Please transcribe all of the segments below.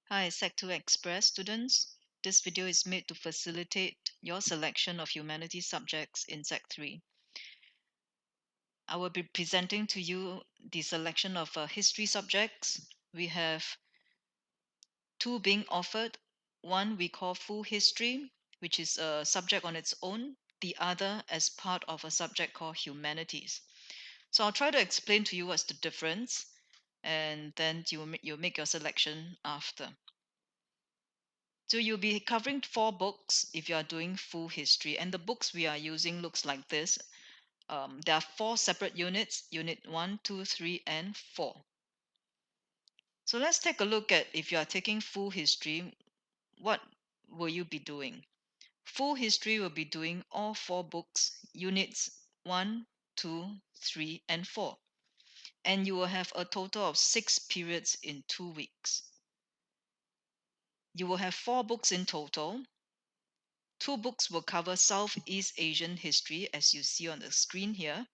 Hi, Sec2 Express students. This video is made to facilitate your selection of humanities subjects in Sec3. I will be presenting to you the selection of history subjects. We have two being offered. One we call full history, which is a subject on its own. The other as part of a subject called humanities. So I'll try to explain to you what's the difference, and then you'll make your selection after. So you'll be covering four books if you are doing full history, and the books we are using looks like this. There are four separate units: Unit 1, 2, 3, and 4. So let's take a look at if you are taking full history, what will you be doing? Full history will be doing all four books, Units 1, 2, 3, and 4. And you will have a total of 6 periods in 2 weeks. You will have 4 books in total. 2 books will cover Southeast Asian history, as you see on the screen here,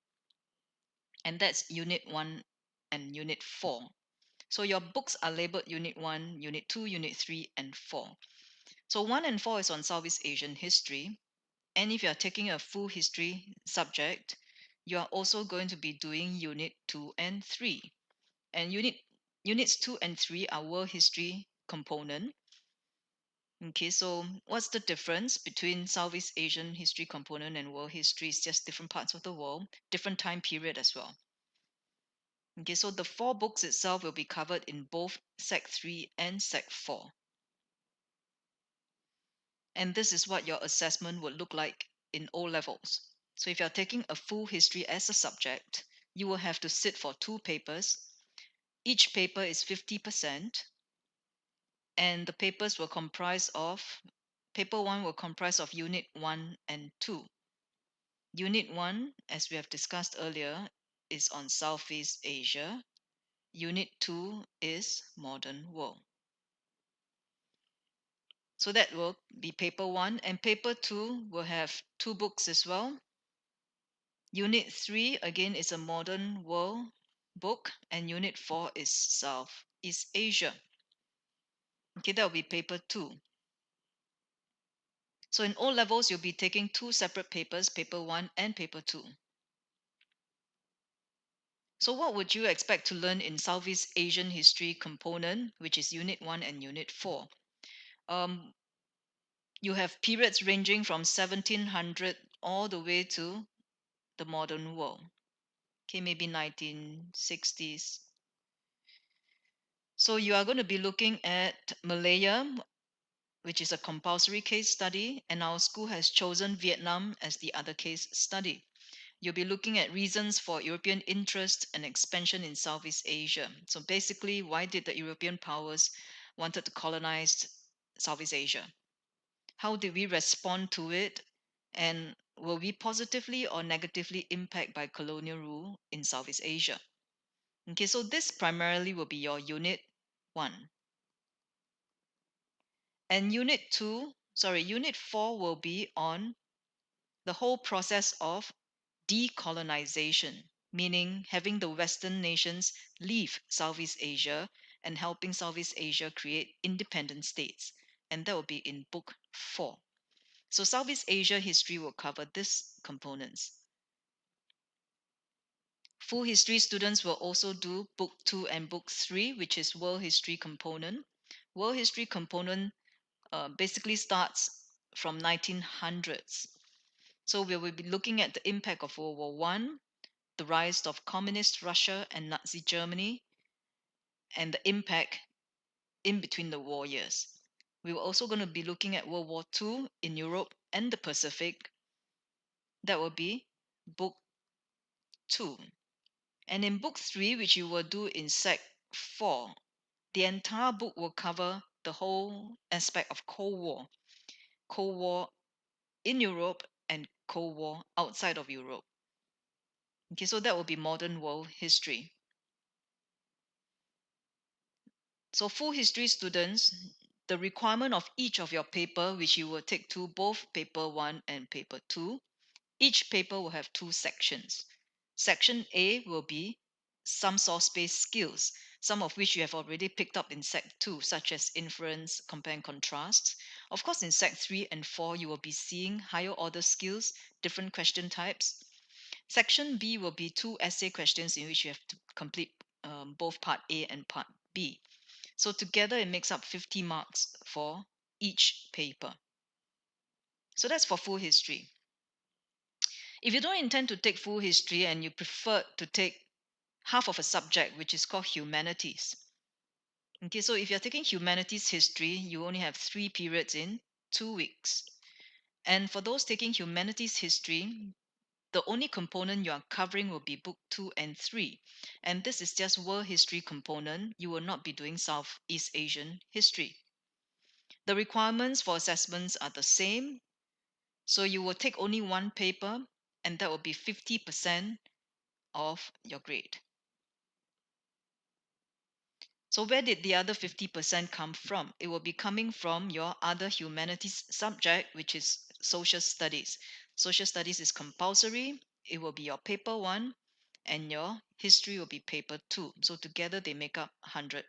and that's Unit 1 and Unit 4. So your books are labeled Unit 1, Unit 2, Unit 3, and 4. So 1 and 4 is on Southeast Asian history, and if you are taking a full history subject, you are also going to be doing Unit 2 and 3. And Units 2 and 3 are world history component. Okay, so what's the difference between Southeast Asian history component and world history? It's just different parts of the world, different time period as well. Okay, so the four books itself will be covered in both Sec 3 and Sec 4. And this is what your assessment would look like in O levels. So if you're taking a full history as a subject, you will have to sit for 2 papers. Each paper is 50%, and the papers will comprise of paper 1 will comprise of Unit 1 and 2. Unit 1, as we have discussed earlier, is on Southeast Asia. Unit 2 is Modern World. So that will be paper 1, and paper 2 will have 2 books as well. Unit 3 again is a Modern World book, and Unit 4 is Southeast Asia. Okay, that will be paper 2. So in O levels, you'll be taking 2 separate papers, paper 1 and paper 2. So what would you expect to learn in Southeast Asian history component, which is Unit 1 and Unit 4? Um, you have periods ranging from 1700 all the way to the modern world. Okay, maybe 1960s. So you are going to be looking at Malaya, which is a compulsory case study, and our school has chosen Vietnam as the other case study. You'll be looking at reasons for European interest and expansion in Southeast Asia. So basically, why did the European powers wanted to colonize Southeast Asia? How did we respond to it? And will we positively or negatively impact by colonial rule in Southeast Asia? Okay, so this primarily will be your Unit 1. And Unit 4 will be on the whole process of decolonization, meaning having the Western nations leave Southeast Asia and helping Southeast Asia create independent states. And that will be in book 4. So Southeast Asia history will cover these components. Full history students will also do book 2 and book 3, which is world history component. World history component basically starts from 1900s. So we will be looking at the impact of World War One, the rise of communist Russia and Nazi Germany, and the impact in between the war years. We were also going to be looking at World War II in Europe and the Pacific. That will be book 2. And in book 3, which you will do in Sec 4, the entire book will cover the whole aspect of Cold War in Europe and Cold War outside of Europe. Okay, so that will be modern world history. So full history students, the requirement of each of your paper, which you will take to both paper 1 and paper 2, each paper will have 2 sections. Section A will be some source-based skills. some of which you have already picked up in Sec 2, such as inference, compare and contrast. Of course, in Sec 3 and 4, you will be seeing higher order skills, different question types. Section B will be 2 essay questions in which you have to complete both Part A and Part B. So together it makes up 50 marks for each paper. So that's for full history. If you don't intend to take full history and you prefer to take half of a subject, which is called humanities. Okay, so if you're taking humanities history, you only have 3 periods in 2 weeks. And for those taking humanities history, the only component you are covering will be book 2 and 3. And this is just world history component. You will not be doing Southeast Asian history. The requirements for assessments are the same. So you will take only one paper, and that will be 50% of your grade. So where did the other 50% come from? It will be coming from your other humanities subject, which is social studies. Social studies is compulsory. It will be your paper 1, and your history will be paper 2. So together they make up 100%.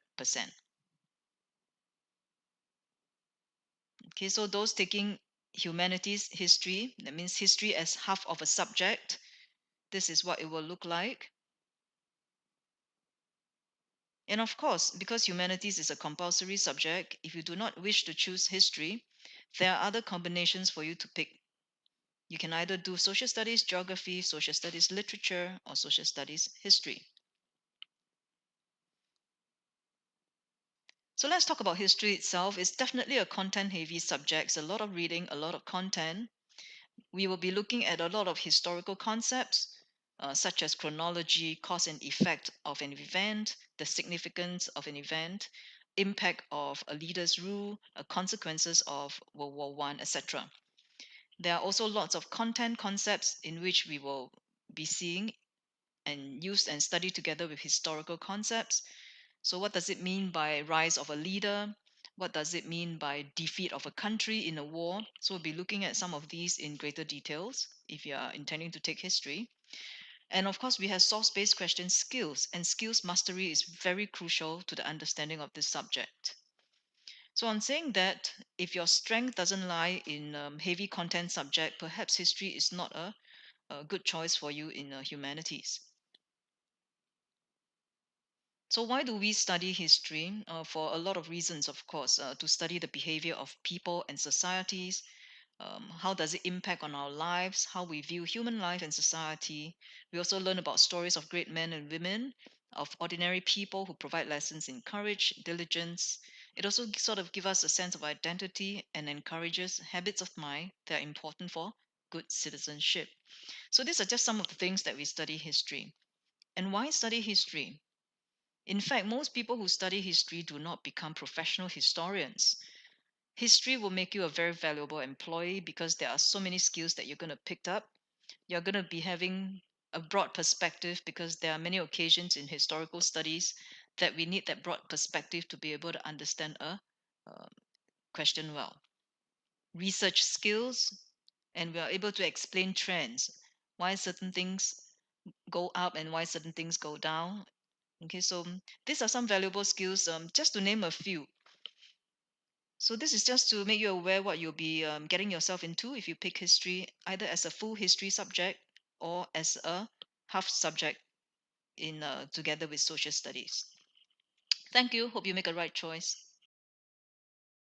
Okay, so those taking humanities history, that means history as half of a subject, this is what it will look like. And of course, because humanities is a compulsory subject, if you do not wish to choose history, there are other combinations for you to pick. You can either do social studies, geography, social studies, literature, or social studies, history. So let's talk about history itself. It's definitely a content heavy subject. It's a lot of reading, a lot of content. We will be looking at a lot of historical concepts, such as chronology, cause and effect of an event, the significance of an event, impact of a leader's rule, consequences of World War One, etc. There are also lots of content concepts in which we will be seeing and used and studied together with historical concepts. So, what does it mean by rise of a leader? What does it mean by defeat of a country in a war? So, we'll be looking at some of these in greater details if you are intending to take history. And of course, we have source based question skills, and skills mastery is very crucial to the understanding of this subject. So, on saying that, if your strength doesn't lie in heavy content subject, perhaps history is not a good choice for you in humanities. So, why do we study history? For a lot of reasons, of course, to study the behavior of people and societies. How does it impact on our lives? How we view human life and society? We also learn about stories of great men and women, of ordinary people who provide lessons in courage, diligence. It also sort of gives us a sense of identity and encourages habits of mind that are important for good citizenship. So, these are just some of the things that we study history. And why study history? In fact, most people who study history do not become professional historians. History will make you a very valuable employee because there are so many skills that you're going to pick up. You're going to be having a broad perspective because there are many occasions in historical studies that we need that broad perspective to be able to understand a uh, question well. Research skills, and we are able to explain trends, why certain things go up and why certain things go down. Okay, so these are some valuable skills, just to name a few. So this is just to make you aware what you'll be getting yourself into if you pick history, either as a full history subject or as a half subject in together with social studies. Thank you. Hope you make a right choice.